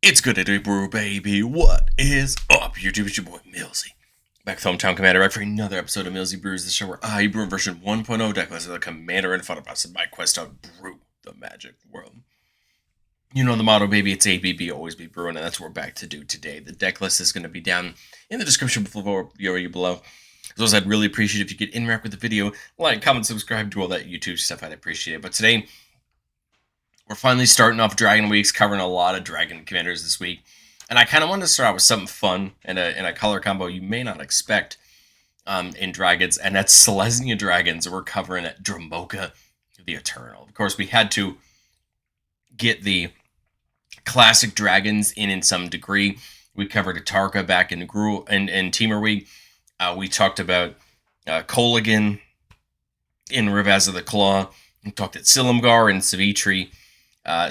It's good to do, brew, baby. What is up, YouTube? It's your boy, Millsy. Back with Hometown Commander, right for another episode of Millsy Brews, the show where I brew version 1.0 deck lists of the Commander and fun of us in my quest to brew the magic world. You know the motto, baby. It's ABB, always be brewing, and that's what we're back to do today. The deck list is going to be down in the description below. As well as I'd really appreciate if you could interact with the video, like, comment, subscribe, do all that YouTube stuff. I'd appreciate it. But today, we're finally starting off Dragon Weeks, covering a lot of Dragon Commanders this week. And I kind of wanted to start out with something fun and a color combo you may not expect in Dragons, and that's Selesnya Dragons. We're covering at Dromoka the Eternal. Of course, we had to get the classic dragons in some degree. We covered Atarka back in Gruul and Teamer Week. We talked about Kolaghan in Rivaz of the Claw. We talked at Silumgar and Savitri.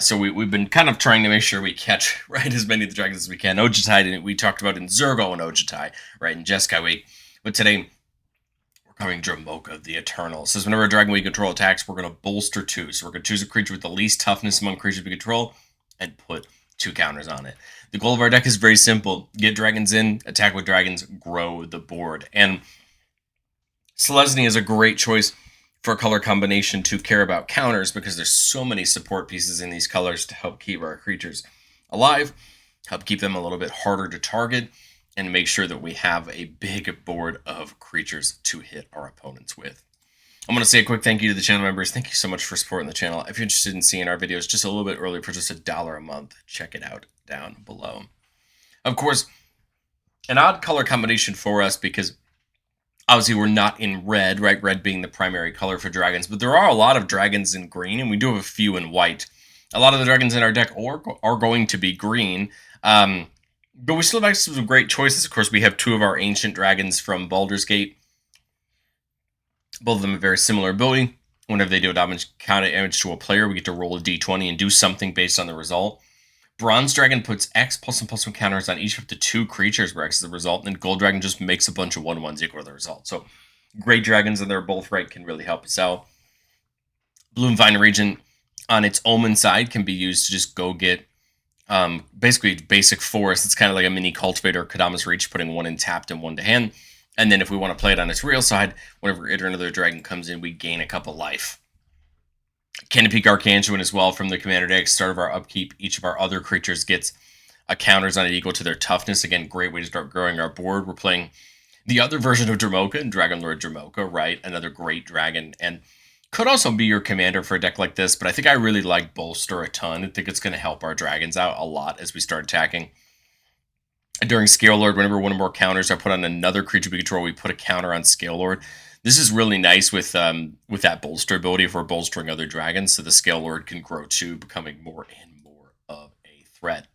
So we've been kind of trying to make sure we catch as many of the dragons as we can. Ojutai, we talked about in Zergo and Ojutai, right, in Jeskai Week. But today, we're covering Dromoka the Eternal. It says whenever a dragon we control attacks, we're going to bolster 2. So we're going to choose a creature with the least toughness among creatures we control and put 2 counters on it. The goal of our deck is very simple. Get dragons in, attack with dragons, grow the board. And Selesnya is a great choice for a color combination to care about counters because there's so many support pieces in these colors to help keep our creatures alive, help keep them a little bit harder to target, and make sure that we have a big board of creatures to hit our opponents with. I'm going to say a quick thank you to the channel members. Thank you so much for supporting the channel. If you're interested in seeing our videos just a little bit earlier for just $1 a month, check it out down below. Of course, an odd color combination for us because obviously, we're not in red, right? Red being the primary color for dragons, but there are a lot of dragons in green, and we do have a few in white. A lot of the dragons in our deck are going to be green, but we still have some great choices. Of course, we have 2 of our ancient dragons from Baldur's Gate. Both of them have very similar ability. Whenever they do a damage to a player, we get to roll a d20 and do something based on the result. Bronze Dragon puts X +1/+1 counters on each of the 2 creatures where X is the result, and Gold Dragon just makes a bunch of 1/1s equal to the result. So, great dragons, and they're both right, can really help us out. Bloomvine Regent on its Omen side can be used to just go get basically basic forest. It's kind of like a mini Cultivator, Kadama's Reach, putting 1 in tapped and 1 to hand. And then if we want to play it on its real side, whenever another dragon comes in, we gain a couple life. Canopic Arcantuan as well from the commander deck. Start of our upkeep, each of our other creatures gets a counters on it equal to their toughness. Again, great way to start growing our board. We're playing the other version of Dromoka and Dragon Lord Dromoka, right? Another great dragon, and could also be your commander for a deck like this, but I think I really like Bolster a ton. I think it's going to help our dragons out a lot as we start attacking. During Scale Lord, whenever one or more counters are put on another creature we control, we put a counter on Scale Lord. This is really nice with that bolster ability if we're bolstering other dragons, so the Scale Lord can grow too, becoming more and more of a threat.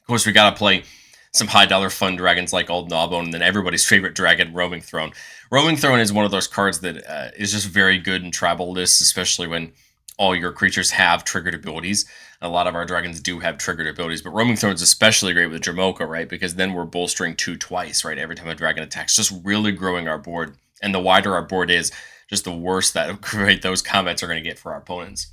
Of course, we gotta play some high-dollar fun dragons like Old Gnawbone, and then everybody's favorite dragon, Roaming Throne. Roaming Throne is one of those cards that is just very good in tribal lists, especially when all your creatures have triggered abilities. A lot of our dragons do have triggered abilities, but Roaming Throne is especially great with Dromoka, right? Because then we're bolstering 2 twice, right? Every time a dragon attacks, just really growing our board. And the wider our board is, just the worse that those comments are going to get for our opponents.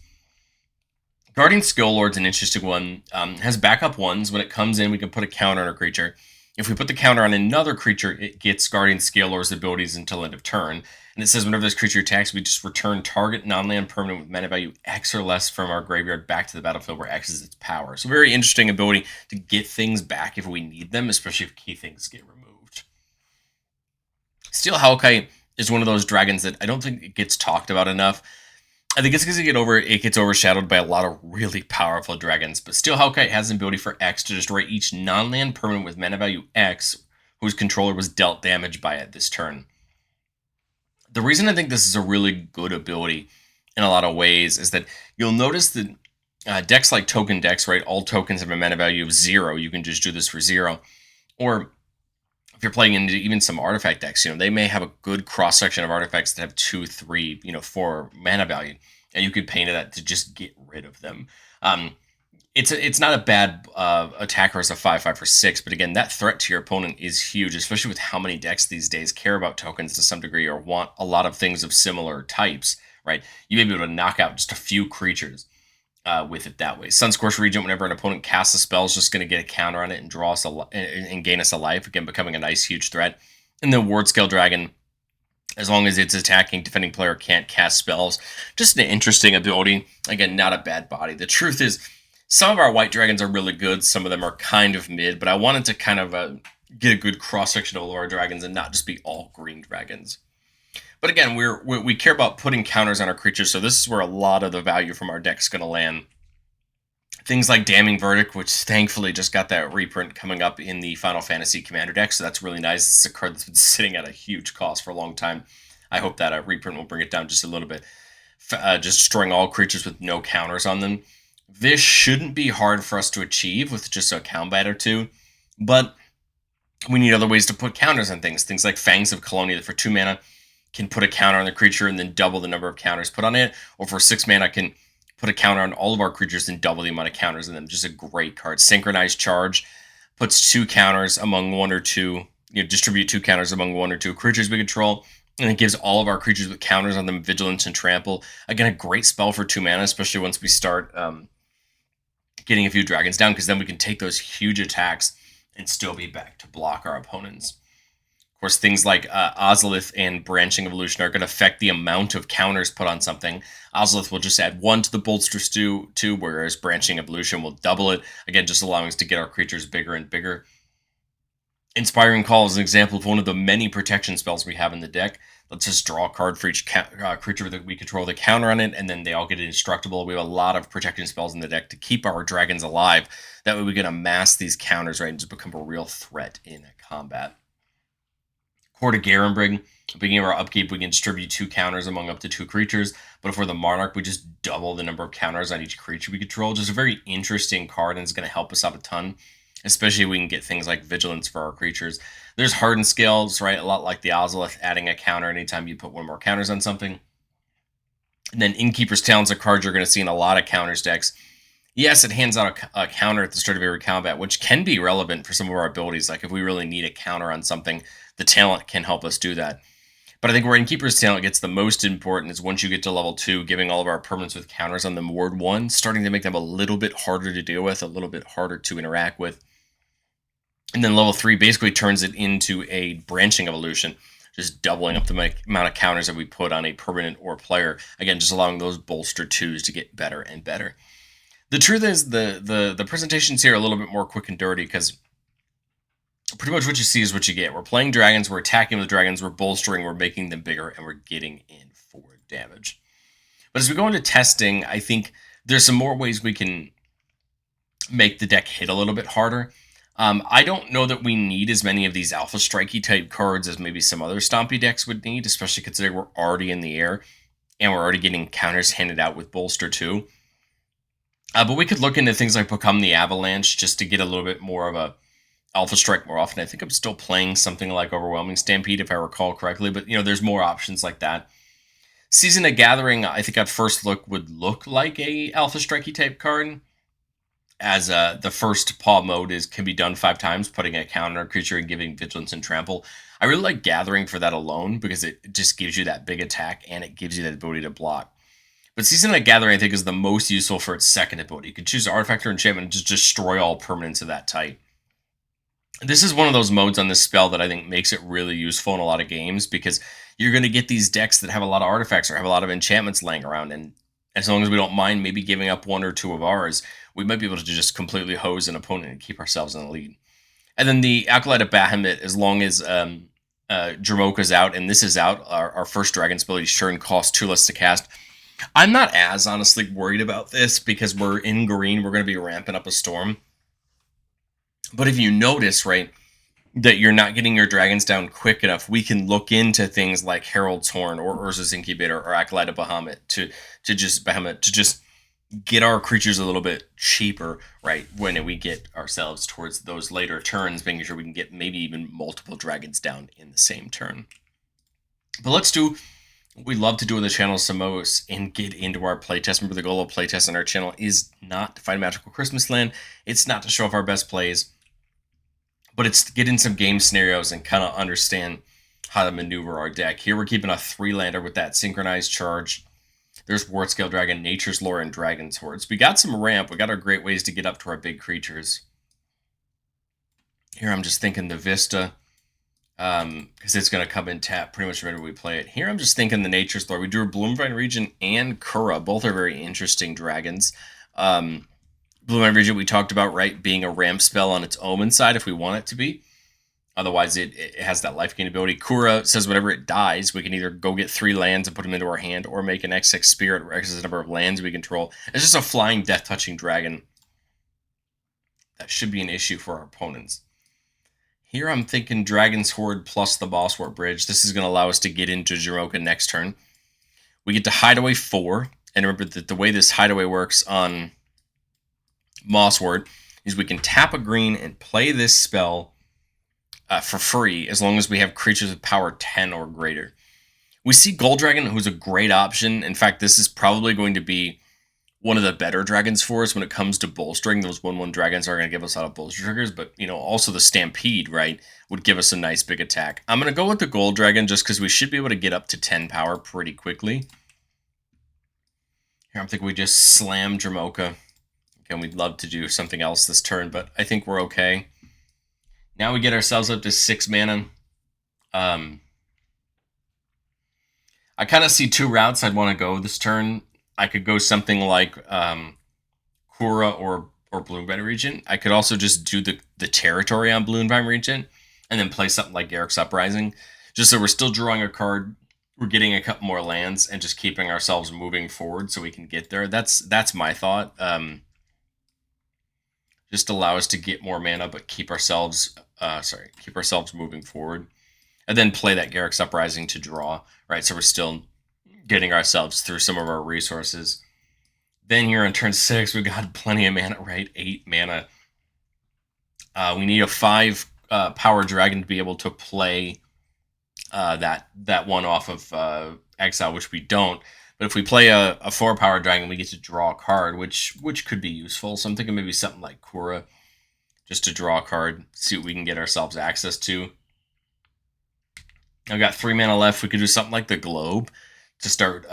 Guardian Skill Lord's an interesting one. Has backup 1s. When it comes in, we can put a counter on a creature. If we put the counter on another creature, it gets Guardian Scale Lord's abilities until end of turn. And it says whenever this creature attacks, we just return target non-land permanent with mana value X or less from our graveyard back to the battlefield where X is its power. So very interesting ability to get things back if we need them, especially if key things get removed. Steel Hawkeye is one of those dragons that I don't think it gets talked about enough. I think it's because it gets overshadowed by a lot of really powerful dragons. But Steel Hawkeye has an ability for X to destroy each non-land permanent with mana value X whose controller was dealt damage by it this turn. The reason I think this is a really good ability in a lot of ways is that you'll notice that decks like Token decks, right? All tokens have a mana value of 0. You can just do this for 0. Or if you're playing into even some artifact decks, they may have a good cross-section of artifacts that have 2, 3, 4 mana value. And you could pay into that to just get rid of them. It's not a bad attacker as a 5/5 for 6, but again, that threat to your opponent is huge, especially with how many decks these days care about tokens to some degree or want a lot of things of similar types, right? You may be able to knock out just a few creatures with it that way. Sunscorched Regent, whenever an opponent casts a spell, is just going to get a counter on it and draw us and gain us a life, again becoming a nice huge threat. And the Ward Scale Dragon, as long as its attacking defending player can't cast spells, just an interesting ability. Again, not a bad body. The truth is, some of our white dragons are really good, some of them are kind of mid, but I wanted to kind of get a good cross-section of all our dragons and not just be all green dragons. But again, we care about putting counters on our creatures, so this is where a lot of the value from our deck is going to land. Things like Damning Verdict, which thankfully just got that reprint coming up in the Final Fantasy Commander deck, so that's really nice. It's a card that's been sitting at a huge cost for a long time. I hope that a reprint will bring it down just a little bit. Just destroying all creatures with no counters on them. This shouldn't be hard for us to achieve with just a combat or two, but we need other ways to put counters on things. Things like Fangs of Colonia that for 2 mana can put a counter on the creature and then double the number of counters put on it, or for 6 mana can put a counter on all of our creatures and double the amount of counters in them. Just a great card. Synchronized Charge puts 2 counters among 1 or 2, distribute 2 counters among 1 or 2 creatures we control, and it gives all of our creatures with counters on them Vigilance and Trample. Again, a great spell for 2 mana, especially once we start getting a few dragons down, because then we can take those huge attacks and still be back to block our opponents. Of course, things like Ozolith and Branching Evolution are going to affect the amount of counters put on something. Ozolith will just add 1 to the Bolster 2, whereas Branching Evolution will double it, again, just allowing us to get our creatures bigger and bigger. Inspiring Call is an example of one of the many protection spells we have in the deck. Let's just draw a card for each creature that we control the counter on it, and then they all get indestructible. We have a lot of protection spells in the deck to keep our dragons alive. That way we can amass these counters, right, and just become a real threat in combat. Court of Garenbrig, at the beginning of our upkeep, we can distribute 2 counters among up to 2 creatures, but if we're the Monarch, we just double the number of counters on each creature we control. Just a very interesting card, and it's going to help us out a ton, especially if we can get things like Vigilance for our creatures. There's Hardened Scales, right, a lot like the Ozolith, adding a counter anytime you put 1 more counters on something. And then Innkeeper's Talent's a card you're going to see in a lot of counters decks. Yes, it hands out a counter at the start of every combat, which can be relevant for some of our abilities. Like if we really need a counter on something, the talent can help us do that. But I think where Innkeeper's Talent gets the most important is once you get to level 2, giving all of our permanents with counters on them Ward 1, starting to make them a little bit harder to deal with, a little bit harder to interact with. And then level 3 basically turns it into a Branching Evolution, just doubling up the amount of counters that we put on a permanent or player. Again, just allowing those Bolster 2s to get better and better. The truth is, the presentations here are a little bit more quick and dirty, because pretty much what you see is what you get. We're playing dragons, we're attacking with dragons, we're bolstering, we're making them bigger, and we're getting in for damage. But as we go into testing, I think there's some more ways we can make the deck hit a little bit harder. I don't know that we need as many of these Alpha Strikey type cards as maybe some other Stompy decks would need, especially considering we're already in the air, and we're already getting counters handed out with Bolster 2. But we could look into things like Become the Avalanche just to get a little bit more of a Alpha Strike more often. I think I'm still playing something like Overwhelming Stampede, if I recall correctly, but there's more options like that. Season of Gathering, I think at first look would look like a Alpha Strikey type card, as the first paw mode can be done 5 times, putting a counter on a creature and giving Vigilance and Trample. I really like Gathering for that alone, because it just gives you that big attack, and it gives you that ability to block. But Season of Gathering, I think, is the most useful for its second ability. You can choose Artifact or Enchantment and just destroy all permanents of that type. This is one of those modes on this spell that I think makes it really useful in a lot of games, because you're going to get these decks that have a lot of artifacts or have a lot of enchantments laying around, and as long as we don't mind maybe giving up 1 or 2 of ours, we might be able to just completely hose an opponent and keep ourselves in the lead. And then the Acolyte of Bahamut, as long as Dromoka's out and this is out, our first Dragon's ability turn costs 2 less to cast. I'm not as honestly worried about this, because we're in green, we're going to be ramping up a storm. But if you notice, right, that you're not getting your dragons down quick enough, we can look into things like Herald's Horn or Urza's Incubator or Acolyte of Bahamut to just get our creatures a little bit cheaper, right, when we get ourselves towards those later turns, making sure we can get maybe even multiple dragons down in the same turn. But let's do what we love to do on the channel some most and get into our playtest. Remember, the goal of playtest on our channel is not to find magical Christmas land. It's not to show off our best plays, but it's to get in some game scenarios and kind of understand how to maneuver our deck. Here we're keeping a 3-lander with that Synchronized Charge. There's Wartscale Dragon, Nature's Lore, and Dragon's Horde. So we got some ramp. We got our great ways to get up to our big creatures. Here I'm just thinking the Vista, because it's going to come in tap pretty much whenever we play it. Here I'm just thinking the Nature's Lore. We drew Bloomvine Region and Kura. Both are very interesting dragons. Bloomvine Region we talked about, right, being a ramp spell on its Omen side if we want it to be. Otherwise, it has that life gain ability. Kura says whenever it dies, we can either go get 3 lands and put them into our hand, or make an X6 Spirit, or X is the number of lands we control. It's just a flying, death-touching dragon. That should be an issue for our opponents. Here I'm thinking Dragon's Horde plus the Boss War Bridge. This is going to allow us to get into Dromoka next turn. We get to Hideaway 4, and remember that the way this Hideaway works on Mossword is we can tap a green and play this spell for free, as long as we have creatures with power 10 or greater. We see Gold Dragon, who's a great option. In fact, this is probably going to be one of the better dragons for us when it comes to bolstering. Those 1/1 dragons are going to give us a lot of bolster triggers, but also the Stampede, right, would give us a nice big attack. I'm going to go with the Gold Dragon just because we should be able to get up to 10 power pretty quickly. Here I'm thinking we just slam Dromoka. Again, we'd love to do something else this turn, but I think we're okay. Now we get ourselves up to 6 mana. I kind of see 2 routes I'd want to go this turn. I could go something like Kura or Bloomvine Region. I could also just do the territory on Bloomvine Region and then play something like Garruk's Uprising. Just so we're still drawing a card, we're getting a couple more lands, and just keeping ourselves moving forward so we can get there. That's my thought. Just allow us to get more mana, but keep ourselves moving forward, and then play that Garruk's Uprising to draw. Right, so we're still getting ourselves through some of our resources. Then here on turn 6, we got plenty of mana. Right, 8 mana. We need a 5 power dragon to be able to play that one off of exile, which we don't. But if we play a 4 power dragon, we get to draw a card, which could be useful. So I'm thinking maybe something like Kura, just to draw a card, see what we can get ourselves access to. I've got 3 mana left. We could do something like the Globe to start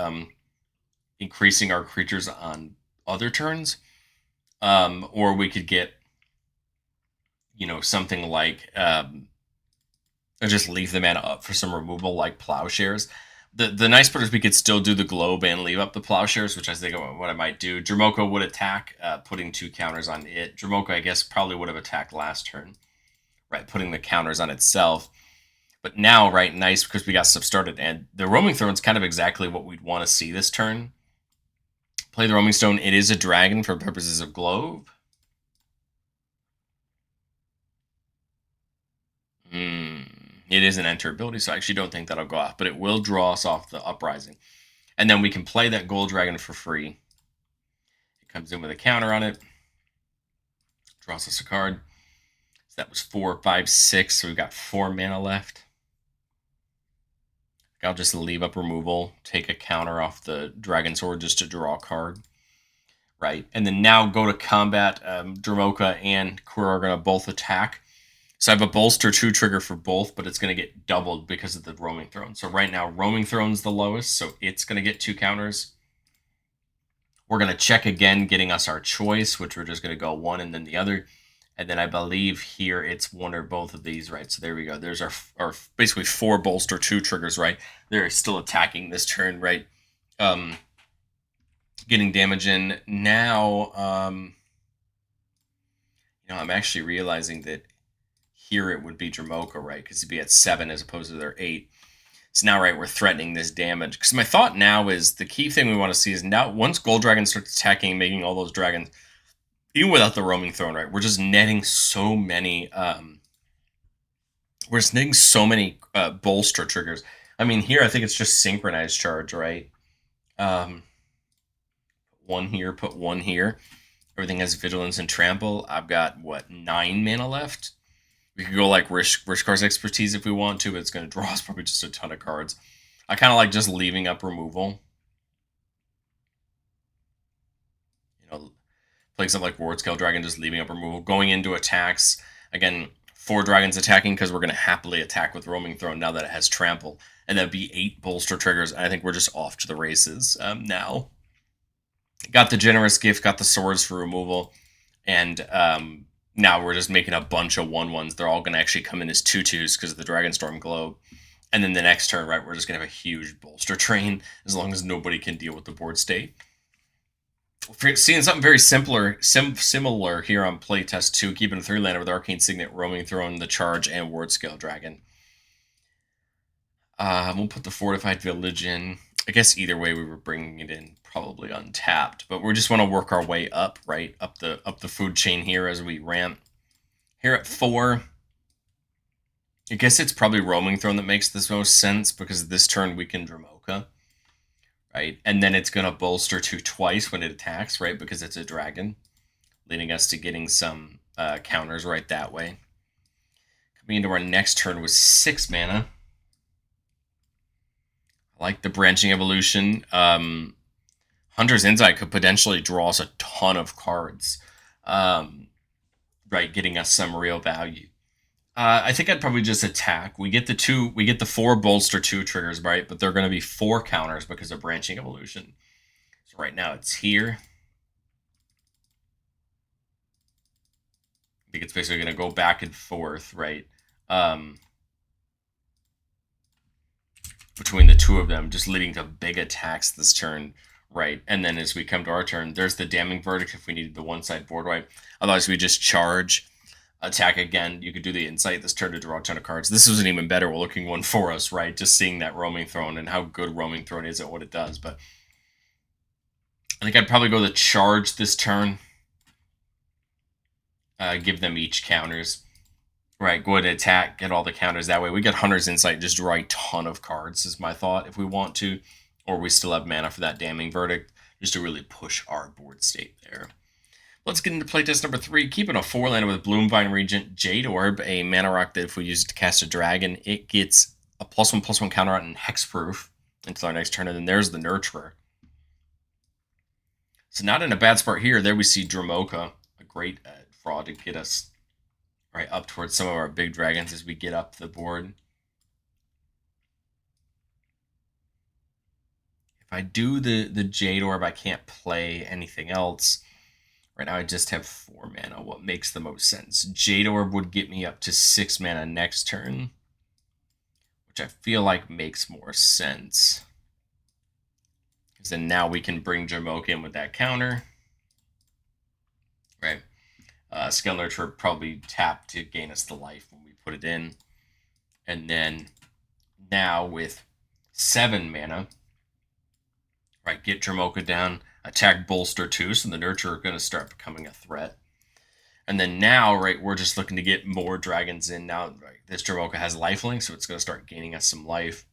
increasing our creatures on other turns. Or we could get, something like just leave the mana up for some removal, like Plowshares. The nice part is we could still do the Globe and leave up the Plowshares, which I think what I might do. Dromoka would attack, putting 2 counters on it. Dromoka, I guess, probably would have attacked last turn, right, putting the counters on itself. But now, right, nice, because we got stuff started. And the Roaming Throne's kind of exactly what we'd want to see this turn. Play the Roaming Stone. It is a dragon for purposes of Globe. It is an enter ability, so I actually don't think that'll go off. But it will draw us off the Uprising. And then we can play that Gold Dragon for free. It comes in with a counter on it. Draws us a card. So that was 4, 5, 6. So we've got 4 mana left. I'll just leave up removal, take a counter off the Dragon's Horde just to draw a card. Right. And then now go to combat. Dromoka and Kura are going to both attack. So I have a Bolster 2 trigger for both, but it's going to get doubled because of the Roaming Throne. So right now, Roaming Throne's the lowest, so it's going to get 2 counters. We're going to check again, getting us our choice, which we're just going to go one and then the other. And then I believe here it's one or both of these, right? So there we go. There's our basically 4 Bolster 2 triggers, right? They're still attacking this turn, right? Getting damage in. Now, I'm actually realizing that here it would be Dromoka, right? Because it'd be at 7 as opposed to their 8. So now, right, we're threatening this damage. Because my thought now is the key thing we want to see is now once Gold Dragon starts attacking, making all those dragons, even without the Roaming Throne, right, we're just netting so many. Bolster triggers. I mean, here I think it's just Synchronized Charge, right? 1 here, put 1 here. Everything has Vigilance and Trample. I've got 9 mana left. We could go like Rishkar's Expertise if we want to, but it's going to draw us probably just a ton of cards. I kind of like just leaving up removal. Playing something like Wartscale Dragon, just leaving up removal. Going into attacks. Again, 4 dragons attacking because we're going to happily attack with Roaming Throne now that it has Trample. and that'd be 8 bolster triggers. And I think we're just off to the races now. Got the generous gift, got the swords for removal, and now we're just making a bunch of 1/1s. They're all going to actually come in as 2/2s because of the Dragonstorm Globe. And then the next turn, right, we're just going to have a huge bolster train as long as nobody can deal with the board state. We're seeing something very similar here on Playtest 2, keeping a 3-lander with Arcane Signet, Roaming Throne, the Charge, and Ward Scale Dragon. We'll put the Fortified Village in. I guess either way we were bringing it in probably untapped, but we just want to work our way up, right? Up the food chain here as we ramp. Here at 4, I guess it's probably Roaming Throne that makes the most sense because this turn we can Dromoka, right? And then it's going to bolster 2 twice when it attacks, right? Because it's a dragon, leading us to getting some counters right that way. Coming into our next turn with 6 mana. I like the Branching Evolution. Hunter's Insight could potentially draw us a ton of cards, right? Getting us some real value. I think I'd probably just attack. We get the 4 bolster 2 triggers, right? But they're going to be 4 counters because of Branching Evolution. So right now it's here. I think it's basically going to go back and forth, right? Between the two of them, just leading to big attacks this turn, right? And then as we come to our turn, there's the Damning Verdict if we needed the one-side board wipe. Otherwise, we just charge, attack again. You could do the Insight this turn to draw a ton of cards. This isn't even better. We're looking one for us, right? Just seeing that Roaming Throne and how good Roaming Throne is at what it does. But I think I'd probably go the charge this turn. Give them each counters. Right, go ahead and attack, get all the counters that way. We get Hunter's Insight, just draw a ton of cards is my thought if we want to. Or we still have mana for that Damning Verdict, just to really push our board state there. Let's get into playtest number 3. Keeping a 4-lander with Bloomvine Regent, Jade Orb, a mana rock that if we use it to cast a dragon, it gets a +1/+1 counter on hexproof until our next turn, and then there's the Nurturer. So not in a bad spot here. There we see Dromoka, a great fraud to get us right up towards some of our big dragons as we get up the board. If I do the Jade Orb, I can't play anything else. Right now I just have 4 mana. What makes the most sense? Jade Orb would get me up to 6 mana next turn, which I feel like makes more sense. Because then now we can bring Dromoka in with that counter. Right. Scale Nurture probably tap to gain us the life when we put it in. And then now with 7 mana, right, get Dromoka down, attack Bolster 2, so the Nurture are going to start becoming a threat. And then now, right, we're just looking to get more dragons in. Now, right, this Dromoka has lifelink, so it's going to start gaining us some life.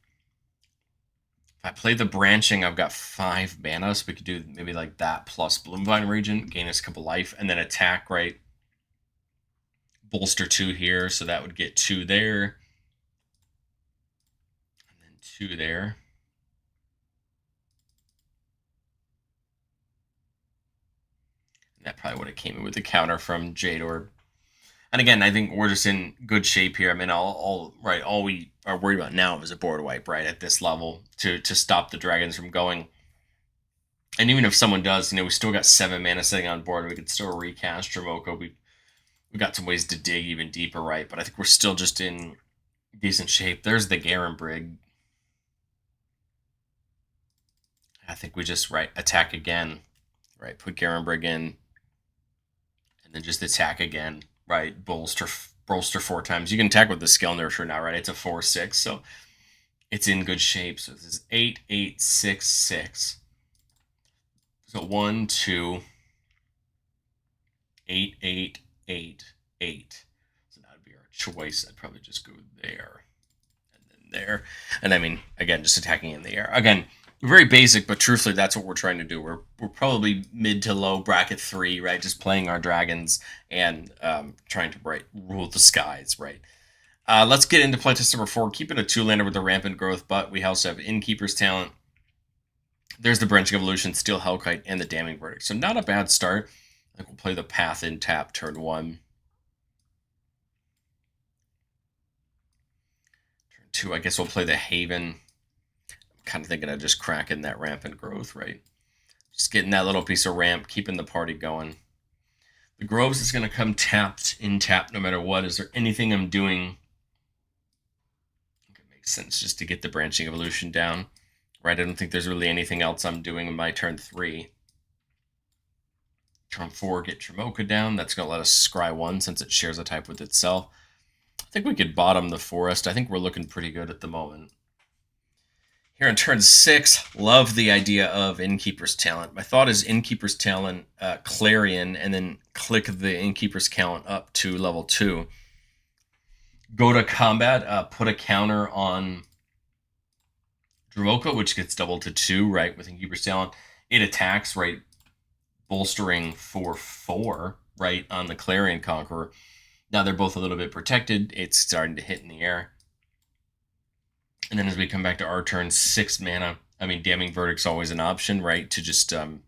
If I play the Branching, I've got 5 mana, so we could do maybe like that plus Bloomvine Regent, gain us a couple life, and then attack, right, Bolster 2 here, so that would get 2 there. And then 2 there. And that probably would have came in with the counter from Jade Orb. And again, I think we're just in good shape here. I mean, all we are worried about now is a board wipe, right, at this level to stop the dragons from going. And even if someone does, we still got 7 mana sitting on board. We could still recast Dromoka. We've got some ways to dig even deeper, right? But I think we're still just in decent shape. There's the Garen Brig. I think we just, right, attack again. Right, put Garen Brig in. And then just attack again. Right, bolster 4 times. You can attack with the Scale Nurture now, right? It's a 4/6, so it's in good shape. So this is 8, 8, 6, 6. So 1, 2, 8, 8, 8, 8. So that would be our choice. I'd probably just go there and then there. And I mean, again, just attacking in the air. Again, very basic, but truthfully, that's what we're trying to do. We're probably mid to low bracket 3, right? Just playing our dragons and trying to rule the skies, right? Let's get into playtest number 4. Keeping a 2-lander with the rampant growth, but we also have Innkeeper's Talent. There's the Branching Evolution, Steel Hellkite, and the Damning Verdict. So not a bad start. I think we'll play the Path in tap turn 1. Turn 2, I guess we'll play the Haven. kind of thinking of just cracking that rampant growth, right? Just getting that little piece of ramp, keeping the party going. The Groves is going to come tapped no matter what. Is there anything I'm doing? I think it makes sense just to get the branching evolution down, right? I don't think there's really anything else I'm doing in my turn 3. Turn 4, get Dromoka down. That's going to let us scry 1 since it shares a type with itself. I think we could bottom the forest. I think we're looking pretty good at the moment. Here in turn 6, love the idea of Innkeeper's Talent. My thought is Innkeeper's Talent, Clarion, and then click the Innkeeper's Talent up to level 2. Go to combat, put a counter on Dromoka, which gets doubled to 2, right, with Innkeeper's Talent. It attacks, right, bolstering for 4, right, on the Clarion Conqueror. Now they're both a little bit protected. It's starting to hit in the air. And then as we come back to our turn, 6 mana. I mean, Damning Verdict's always an option, right, to just hurt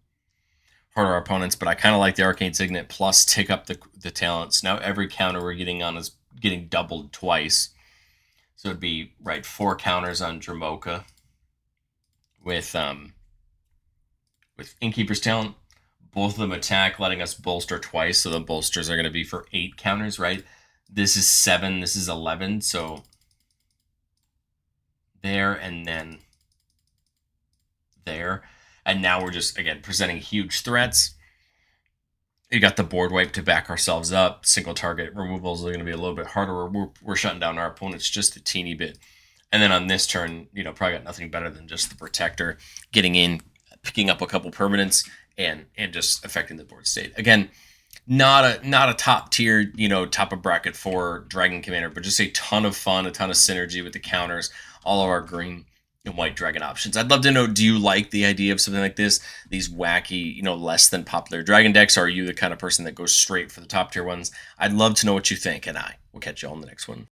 our opponents. But I kind of like the Arcane Signet plus take up the talents. Now every counter we're getting on is getting doubled twice. So it'd be, right, 4 counters on Dromoka with Innkeeper's Talent. Both of them attack, letting us bolster twice. So the bolsters are going to be for 8 counters, right? This is 7, this is 11, so there and then there. And now we're just, again, presenting huge threats. You got the board wipe to back ourselves up. Single target removals are going to be a little bit harder. We're shutting down our opponents just a teeny bit. And then on this turn, probably got nothing better than just the Protector getting in, picking up a couple permanents, and just affecting the board state. Again, not a top tier, top of bracket for Dragon Commander, but just a ton of fun, a ton of synergy with the counters, all of our green and white dragon options. I'd love to know, do you like the idea of something like this? These wacky, less than popular dragon decks? Or are you the kind of person that goes straight for the top tier ones? I'd love to know what you think, and I will catch you all in the next one.